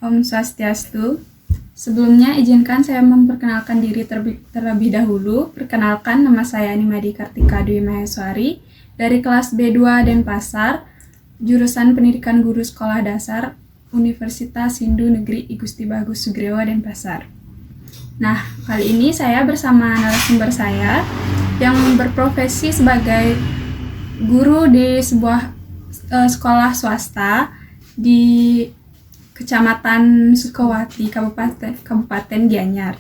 Om Swastiastu. Sebelumnya izinkan saya memperkenalkan diri terlebih dahulu. Perkenalkan, nama saya Nimadi Kartika Dwi Maheswari dari kelas B2 Denpasar, jurusan Pendidikan Guru Sekolah Dasar, Universitas Hindu Negeri I Gusti Bagus Sugriwa Denpasar. Nah, kali ini saya bersama narasumber saya yang berprofesi sebagai guru di sebuah sekolah swasta di Kecamatan Sukawati, Kabupaten Gianyar.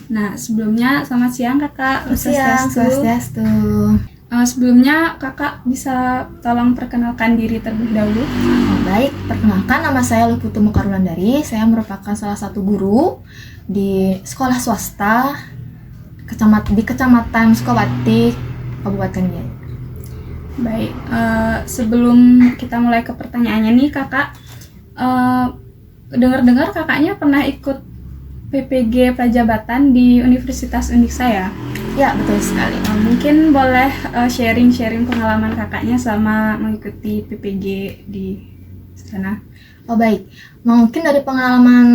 Nah, sebelumnya selamat siang Kakak. Swastiastu. Sebelumnya Kakak bisa tolong perkenalkan diri terlebih dahulu. Baik, perkenalkan nama saya Luputu Mekarulandari. Saya merupakan salah satu guru di sekolah swasta di Kecamatan Sukawati, Kabupaten Gianyar. Baik, sebelum kita mulai ke pertanyaannya nih Kakak, dengar-dengar kakaknya pernah ikut PPG Prajabatan di Universitas Uniksa ya? Ya, betul sekali. Mungkin boleh sharing pengalaman kakaknya selama mengikuti PPG di sana. Oh baik, mungkin dari pengalaman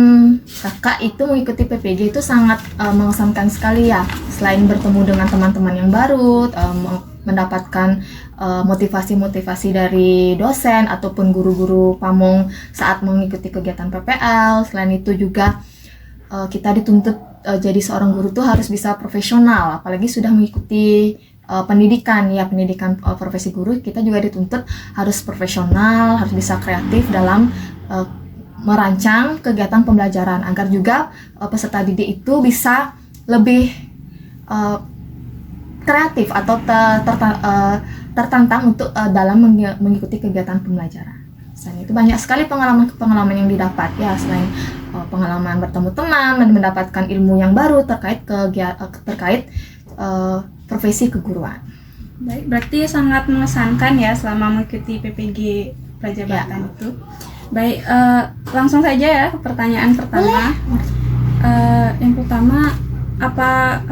kakak itu mengikuti PPG itu sangat mengesankan sekali ya. Selain bertemu dengan teman-teman yang baru, mendapatkan motivasi-motivasi dari dosen ataupun guru-guru pamong saat mengikuti kegiatan PPL. Selain itu juga kita dituntut jadi seorang guru tuh harus bisa profesional, apalagi sudah mengikuti pendidikan profesi guru. Kita juga dituntut harus profesional, harus bisa kreatif dalam merancang kegiatan pembelajaran agar juga peserta didik itu bisa lebih kreatif atau tertantang untuk dalam mengikuti kegiatan pembelajaran. Selain itu banyak sekali pengalaman yang didapat ya, selain pengalaman bertemu teman dan mendapatkan ilmu yang baru terkait profesi keguruan. Baik, berarti sangat mengesankan ya selama mengikuti PPG Prajabatan itu. Baik, langsung saja ya ke pertanyaan pertama. Yang pertama, apakah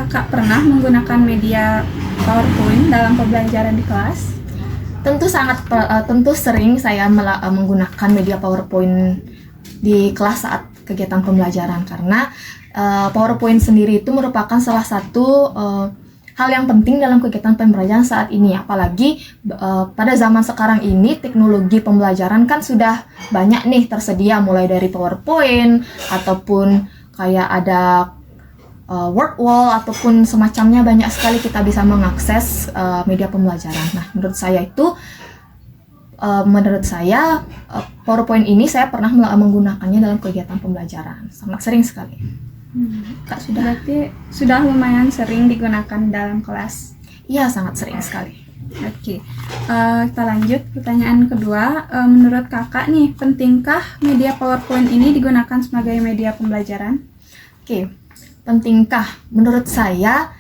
kakak pernah menggunakan media PowerPoint dalam pembelajaran di kelas? Tentu sering saya menggunakan media PowerPoint di kelas saat kegiatan pembelajaran, karena PowerPoint sendiri itu merupakan salah satu hal yang penting dalam kegiatan pembelajaran saat ini. Apalagi pada zaman sekarang ini teknologi pembelajaran kan sudah banyak nih tersedia, mulai dari PowerPoint ataupun kayak ada word wall ataupun semacamnya. Banyak sekali kita bisa mengakses media pembelajaran. Nah, menurut saya PowerPoint ini saya pernah menggunakannya dalam kegiatan pembelajaran, sangat sering sekali. Kak, berarti sudah lumayan sering digunakan dalam kelas? Iya, sangat sering sekali. Oke, kita lanjut pertanyaan kedua. Menurut kakak nih, pentingkah media PowerPoint ini digunakan sebagai media pembelajaran? Oke, pentingkah? Menurut saya,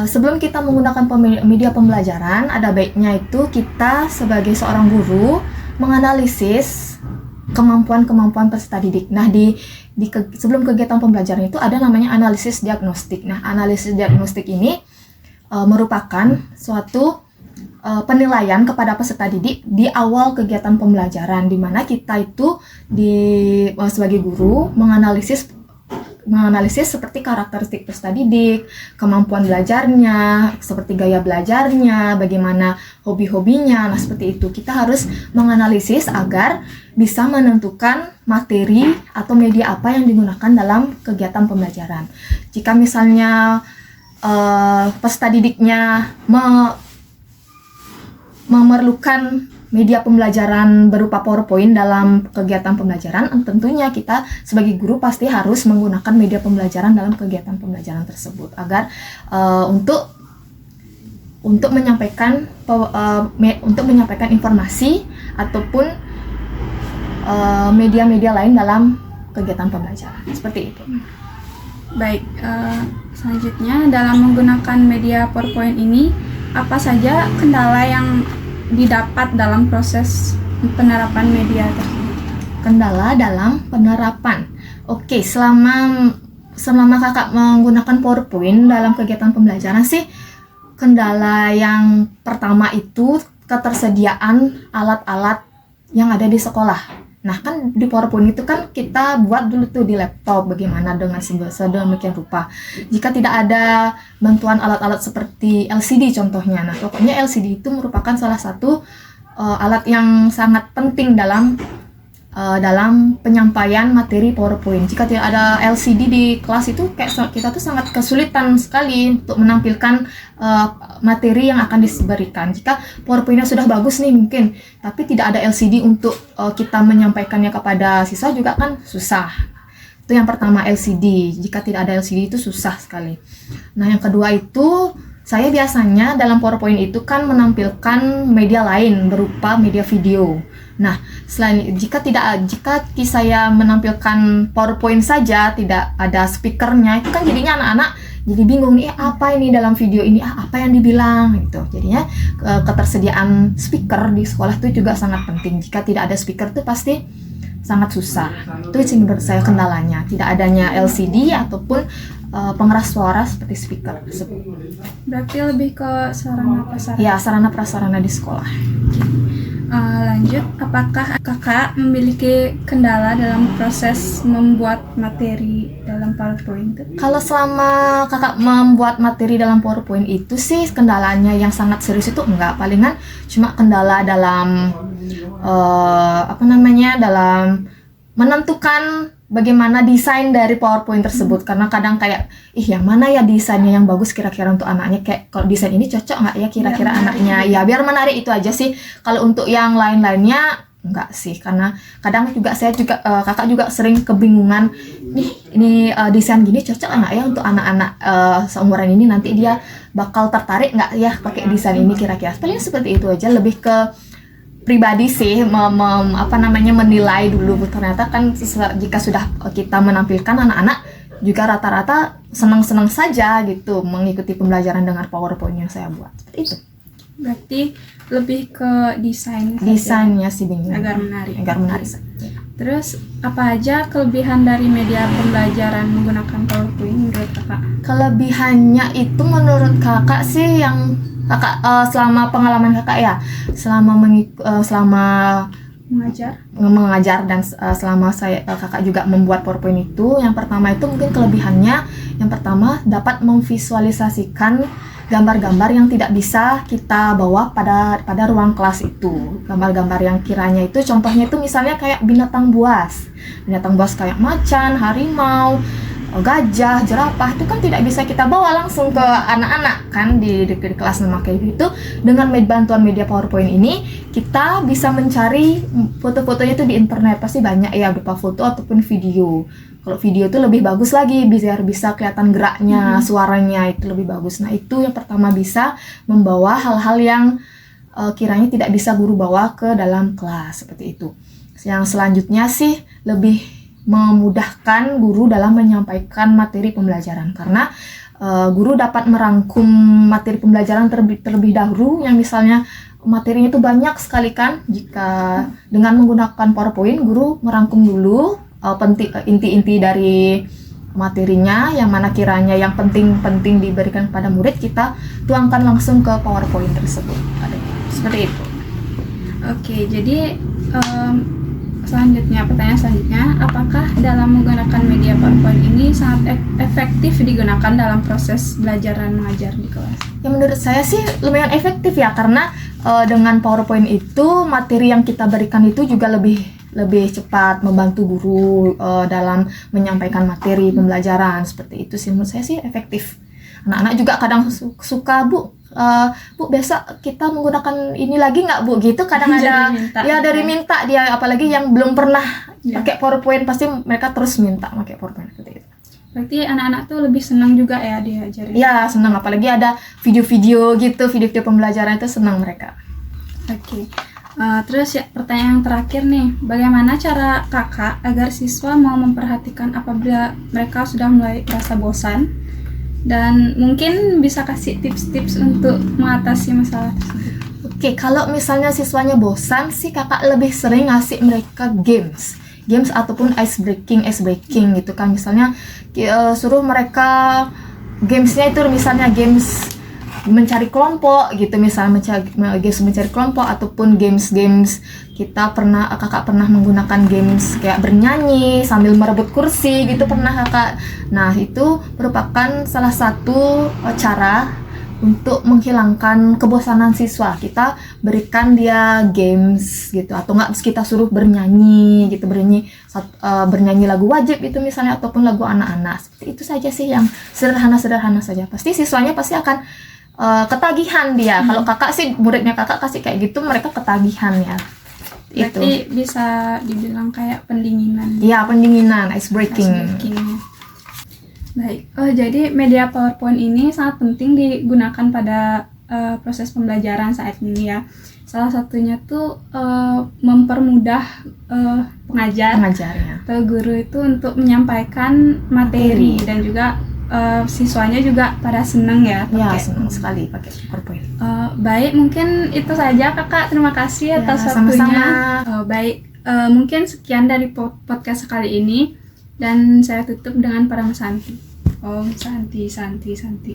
sebelum kita menggunakan media pembelajaran, ada baiknya itu kita sebagai seorang guru menganalisis kemampuan peserta didik. Nah, sebelum kegiatan pembelajaran itu ada namanya analisis diagnostik. Nah, analisis diagnostik ini merupakan suatu penilaian kepada peserta didik di awal kegiatan pembelajaran, di mana kita itu sebagai guru menganalisis seperti karakteristik peserta didik, kemampuan belajarnya, seperti gaya belajarnya, bagaimana hobi-hobinya. Nah, seperti itu. Kita harus menganalisis agar bisa menentukan materi atau media apa yang digunakan dalam kegiatan pembelajaran. Jika misalnya peserta didiknya memerlukan media pembelajaran berupa PowerPoint dalam kegiatan pembelajaran, tentunya kita sebagai guru pasti harus menggunakan media pembelajaran dalam kegiatan pembelajaran tersebut agar untuk menyampaikan informasi ataupun media-media lain dalam kegiatan pembelajaran. Seperti itu. Baik, selanjutnya dalam menggunakan media PowerPoint ini, apa saja kendala yang didapat dalam proses penerapan media tersebut? Kendala dalam penerapan. Oke, selama kakak menggunakan PowerPoint dalam kegiatan pembelajaran sih, kendala yang pertama itu ketersediaan alat-alat yang ada di sekolah. Nah, kan di PowerPoint itu kan kita buat dulu tuh di laptop bagaimana dengan sedemikian rupa. Jika tidak ada bantuan alat-alat seperti LCD contohnya. Nah, pokoknya LCD itu merupakan salah satu alat yang sangat penting dalam penyampaian materi PowerPoint. Jika tidak ada LCD di kelas itu kayak kita tuh sangat kesulitan sekali untuk menampilkan materi yang akan diberikan. Jika PowerPoint-nya sudah bagus nih mungkin, tapi tidak ada LCD untuk kita menyampaikannya kepada siswa juga kan susah. Itu yang pertama, LCD. Jika tidak ada LCD itu susah sekali. Nah, yang kedua itu saya biasanya dalam PowerPoint itu kan menampilkan media lain berupa media video. Nah, jika saya menampilkan PowerPoint saja tidak ada speakernya, itu kan jadinya anak-anak jadi bingung nih apa ini dalam video ini, apa yang dibilang gitu. Jadinya ketersediaan speaker di sekolah itu juga sangat penting. Jika tidak ada speaker itu pasti sangat susah. Itu sih menurut saya kendalanya, tidak adanya LCD ataupun pengeras suara seperti speaker tersebut. Berarti lebih ke sarana prasarana. Ya, sarana prasarana di sekolah. Lanjut, apakah kakak memiliki kendala dalam proses membuat materi dalam PowerPoint? Kalau selama kakak membuat materi dalam PowerPoint itu sih kendalanya yang sangat serius itu enggak, palingan cuma kendala dalam dalam menentukan bagaimana desain dari PowerPoint tersebut. Karena kadang kayak yang mana ya desainnya yang bagus kira-kira untuk anaknya, kayak kalau desain ini cocok nggak ya kira-kira anaknya, ya biar menarik, itu aja sih. Kalau untuk yang lain-lainnya enggak sih, karena kadang juga kakak juga sering kebingungan ini desain gini cocok nggak ya untuk anak-anak seumuran ini, nanti dia bakal tertarik nggak ya pakai desain ini kira-kira. Paling seperti itu aja, lebih ke pribadi sih menilai dulu. Ternyata kan jika sudah kita menampilkan, anak-anak juga rata-rata senang-senang saja gitu mengikuti pembelajaran dengan PowerPoint yang saya buat. Seperti itu. Berarti lebih ke desainnya sih bingung. Agar menarik. Terus apa aja kelebihan dari media pembelajaran menggunakan PowerPoint menurut kakak? Kelebihannya itu menurut kakak sih yang kakak selama pengalaman kakak ya, selama mengajar dan selama kakak juga membuat PowerPoint itu, yang pertama itu mungkin kelebihannya, yang pertama dapat memvisualisasikan gambar-gambar yang tidak bisa kita bawa pada ruang kelas itu. Gambar-gambar yang kiranya itu contohnya itu misalnya kayak binatang buas kayak macan, harimau, gajah, jerapah, itu kan tidak bisa kita bawa langsung ke anak-anak kan di kelas memakai itu. Dengan bantuan media PowerPoint ini kita bisa mencari foto-fotonya itu di internet, pasti banyak ya berupa foto ataupun video. Kalau video itu lebih bagus lagi, biar bisa kelihatan geraknya, suaranya itu lebih bagus. Nah, itu yang pertama, bisa membawa hal-hal yang kiranya tidak bisa guru bawa ke dalam kelas, seperti itu. Yang selanjutnya sih lebih memudahkan guru dalam menyampaikan materi pembelajaran, karena guru dapat merangkum materi pembelajaran terlebih dahulu, yang misalnya materinya itu banyak sekali kan. Jika dengan menggunakan PowerPoint, guru merangkum dulu inti-inti dari materinya, yang mana kiranya yang penting-penting diberikan pada murid, kita tuangkan langsung ke PowerPoint tersebut. Seperti itu. Oke, jadi pertanyaan selanjutnya, apakah dalam menggunakan media PowerPoint ini sangat efektif digunakan dalam proses belajar dan mengajar di kelas? Ya, menurut saya sih lumayan efektif ya, karena dengan PowerPoint itu materi yang kita berikan itu juga lebih cepat membantu guru dalam menyampaikan materi pembelajaran. Seperti itu sih, menurut saya sih efektif. Anak-anak juga kadang suka, Bu, besok kita menggunakan ini lagi nggak, Bu? Gitu kadang ada dari minta dia, apalagi yang belum pernah pakai PowerPoint, pasti mereka terus minta pakai PowerPoint seperti itu. Berarti anak-anak tuh lebih senang juga ya diajarin? Ya, senang, apalagi ada video-video gitu, video-video pembelajaran itu senang mereka. Oke. Terus ya, pertanyaan yang terakhir nih, bagaimana cara kakak agar siswa mau memperhatikan apabila mereka sudah mulai merasa bosan, dan mungkin bisa kasih tips-tips untuk mengatasi masalah tersebut? Oke, kalau misalnya siswanya bosan sih, kakak lebih sering ngasih mereka games ataupun ice breaking gitu kan. Misalnya suruh mereka gamesnya itu misalnya games mencari kelompok gitu, misalnya mencari kelompok ataupun games kakak pernah menggunakan games kayak bernyanyi sambil merebut kursi gitu, pernah kakak. Nah itu merupakan salah satu cara untuk menghilangkan kebosanan siswa. Kita berikan dia games gitu, atau enggak kita suruh bernyanyi gitu, bernyanyi lagu wajib itu misalnya, ataupun lagu anak-anak. Seperti itu saja sih, yang sederhana saja. Pasti siswanya pasti akan ketagihan dia. Kalau kakak sih, muridnya kakak kasih kayak gitu, mereka ketagihan ya. Berarti bisa dibilang kayak pendinginan. Iya, pendinginan, ice breaking. Baik, jadi media PowerPoint ini sangat penting digunakan pada proses pembelajaran saat ini ya. Salah satunya tuh mempermudah pengajarnya atau guru itu untuk menyampaikan materi dan juga siswanya juga pada senang ya. Ya, senang sekali pakai PowerPoint. Baik, mungkin itu saja kakak. Terima kasih atas waktunya. Baik, mungkin sekian dari podcast kali ini. Dan saya tutup dengan para Santi. Om Santi, Santi, Santi.